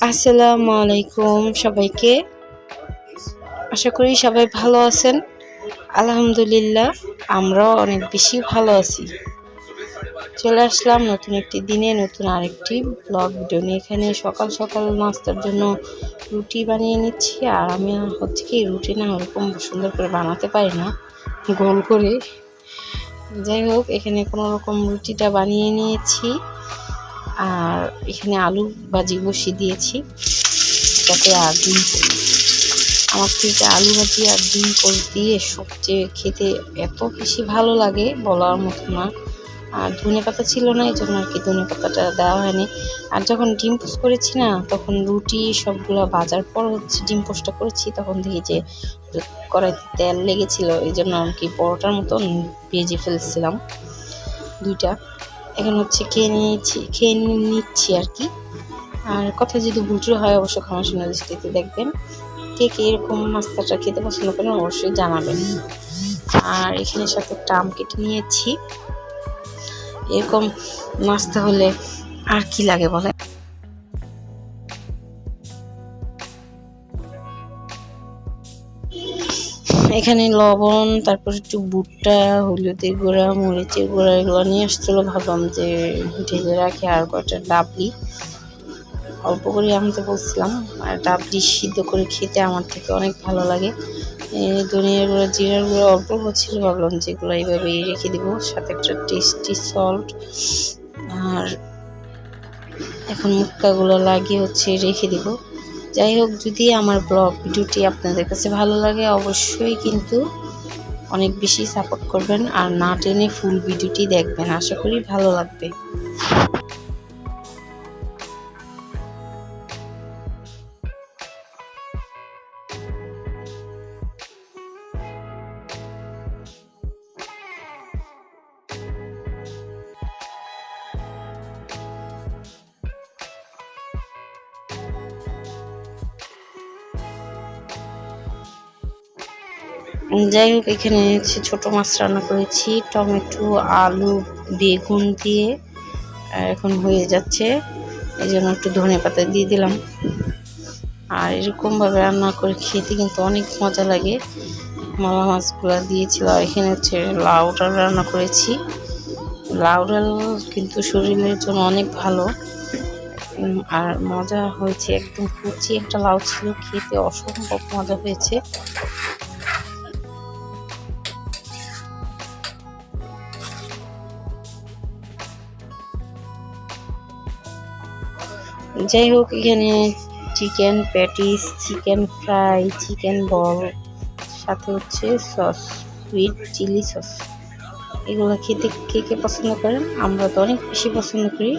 আসসালামু আলাইকুম সবাইকে। আশা করি সবাই ভালো আছেন। আলহামদুলিল্লাহ আমরাও অনেক বেশি ভালো আছি। চলে আসলাম নতুন একটি দিনে নতুন আরেকটি ব্লগ ভিডিও নিয়ে। এখানে সকাল সকাল নাস্তার জন্য রুটি বানিয়ে নিচ্ছি। আর আমি হচ্ছে কি রুটি না ওরকম সুন্দর করে বানাতে পারি না, গোল করে। যাই হোক, এখানে কোনো রকম রুটিটা বানিয়ে নিয়েছি। আর এখানে আলু ভাজি বসিয়ে দিয়েছি, যাতে আর ডিম, আমার থেকে আলু ভাজি আর ডিম করে দিয়ে সবচেয়ে খেতে এত বেশি ভালো লাগে বলার মতো না। আর ধনে পাতা ছিল না, এই জন্য আর কি ধনে পাতাটা দেওয়া হয়নি। আর যখন ডিম পোস্ট করেছি না, তখন রুটি সবগুলো ভাজার পর হচ্ছে ডিম পোস্টটা করেছি, তখন দেখি যে কড়াইতে তেল লেগেছিল, এই জন্য আর কি পরোটার মতন ভেজে ফেলছিলাম দুইটা। এখন হচ্ছে খেয়ে নিচ্ছি আর কি। আর কথা যদি ভুল হয় অবশ্য ক্ষমা শোনা দৃষ্টিতে দেখবেন। কে কে এরকম নাস্তাটা খেতে পছন্দ করেন অবশ্যই জানাবেন। আর এখানে সাথে একটা আম কেটে নিয়েছি। এরকম নাস্তা হলে আর কি লাগে বলে। এখানে লবণ, তারপর একটু ভুট্টা, হলুদের গুঁড়া, মরিচের গুঁড়া এগুলো নিয়ে আসছিলো। ভাবলাম যে ঢেলে রাখি। আর কয়েকটা ডাবলি অল্প করে আনতে বলছিলাম। আর ডাবলি সিদ্ধ করে খেতে আমার থেকে অনেক ভালো লাগে। ধনিয়ার গুঁড়া, জিরার গুঁড়া অল্প ছিল, ভাবলাম যেগুলো এইভাবেই রেখে দেবো, সাথে একটা টেস্টি সল্ট। আর এখন মুক্কাগুলো লাগিয়ে হচ্ছে রেখে দেব। যাই হোক, যদি আমার ব্লগ ভিডিওটি আপনাদের কাছে ভালো লাগে অবশ্যই কিন্তু অনেক বেশি সাপোর্ট করবেন, আর না টেনে ফুল ভিডিওটি দেখবেন। আশা করি ভালো লাগবে। যাই হোক, এখানে ছোট মাছ রান্না করেছি টমেটো, আলু, বেগুন দিয়ে। এখন হয়ে যাচ্ছে, এই জন্য একটু ধনে পাতা দিয়ে দিলাম। আর এরকমভাবে রান্না করে খেতে কিন্তু অনেক মজা লাগে। মালা মাছগুলো দিয়েছিল। এখানে হচ্ছে লাউ ডাল রান্না করেছি। লাউ ডাল কিন্তু শরীরের জন্য অনেক ভালো। আর মজা হয়েছে, একদম কুচি একটা লাউ ছিল, খেতে অসম্ভব মজা হয়েছে। যাই হোক, এখানে chicken patties, chicken fry, chicken বল, সাথে হচ্ছে সস, সুইট চিলি সস। এগুলো খেতে কে কে পছন্দ করেন? আমরা তো অনেক বেশি পছন্দ করি,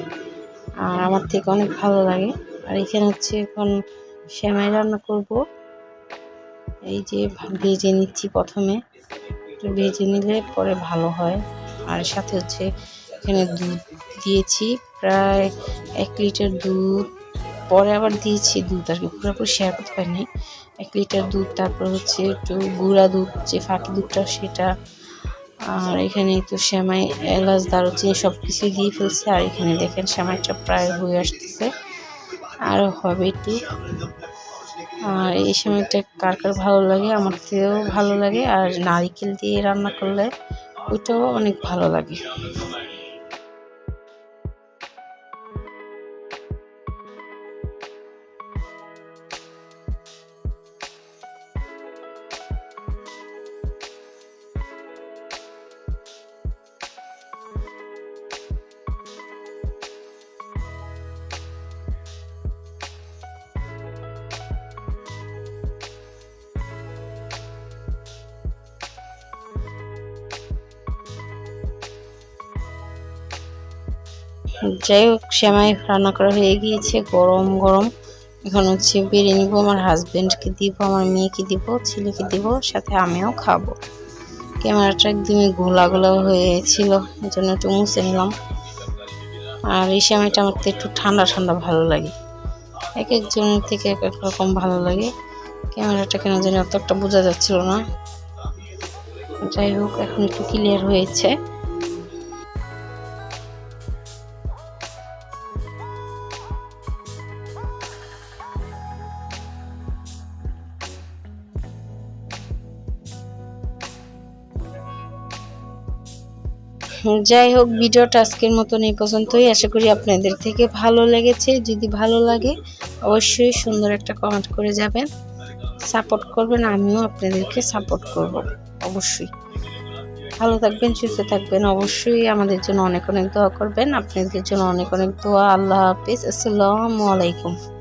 আর আমার থেকে অনেক ভালো লাগে। আর এখানে হচ্ছে এখন সেমাই রান্না করব। এই যে ভেজে নিচ্ছি, প্রথমে একটু ভেজে নিলে পরে ভালো হয়। আর সাথে হচ্ছে এখানে দুধ দিয়েছি, প্রায় 1 লিটার দুধ। পরে আবার দিয়েছি দুধ, আর কি পুরোপুরি শেয়ার করতে পারিনি। 1 লিটার দুধ, তারপর হচ্ছে একটু গুঁড়া দুধ, যে ফাঁকি দুধটা সেটা। আর এখানে তো সেমাই, এলাচ, দারুচিনি সব কিছু দিয়ে ফেলছে। আর এখানে দেখেন সেমাইটা প্রায় হয়ে আসতেছে, আরও হবে একটু। আর এই সেমাইটা কার কার ভালো লাগে, আমার থেকেও ভালো লাগে। আর নারিকেল দিয়ে রান্না করলে ওইটাও অনেক ভালো লাগে। যাই হোক, সেমাই রান্না করা হয়ে গিয়েছে, গরম গরম। এখন হচ্ছে বেড়ে নিব, আমার হাজব্যান্ডকে দিব, আমার মেয়েকে দিব, ছেলেকে দিব, সাথে আমিও খাবো। ক্যামেরাটা একদমই ঘোলা ঘোলা হয়েছিল, এই জন্য একটু মুছে নিলাম। আর এই সেমাইটা আমার তো একটু ঠান্ডা ঠান্ডা ভালো লাগে, এক একজনের থেকে এক এক রকম ভালো লাগে। ক্যামেরাটা কেন জানি অত একটা বোঝা যাচ্ছিল না। যাই হোক, এখন একটু ক্লিয়ার হয়েছে। যাই হোক, ভিডিওটা আজকের মতন এই পর্যন্তই। আশা করি আপনাদের থেকে ভালো লেগেছে। যদি ভালো লাগে অবশ্যই সুন্দর একটা কমেন্ট করে যাবেন, সাপোর্ট করবেন, আমিও আপনাদেরকে সাপোর্ট করব। অবশ্যই ভালো থাকবেন, সুস্থ থাকবেন। অবশ্যই আমাদের জন্য অনেক অনেক দোয়া করবেন। আপনাদের জন্য অনেক অনেক দোয়া। আল্লাহ হাফিজ। আসসালামু আলাইকুম।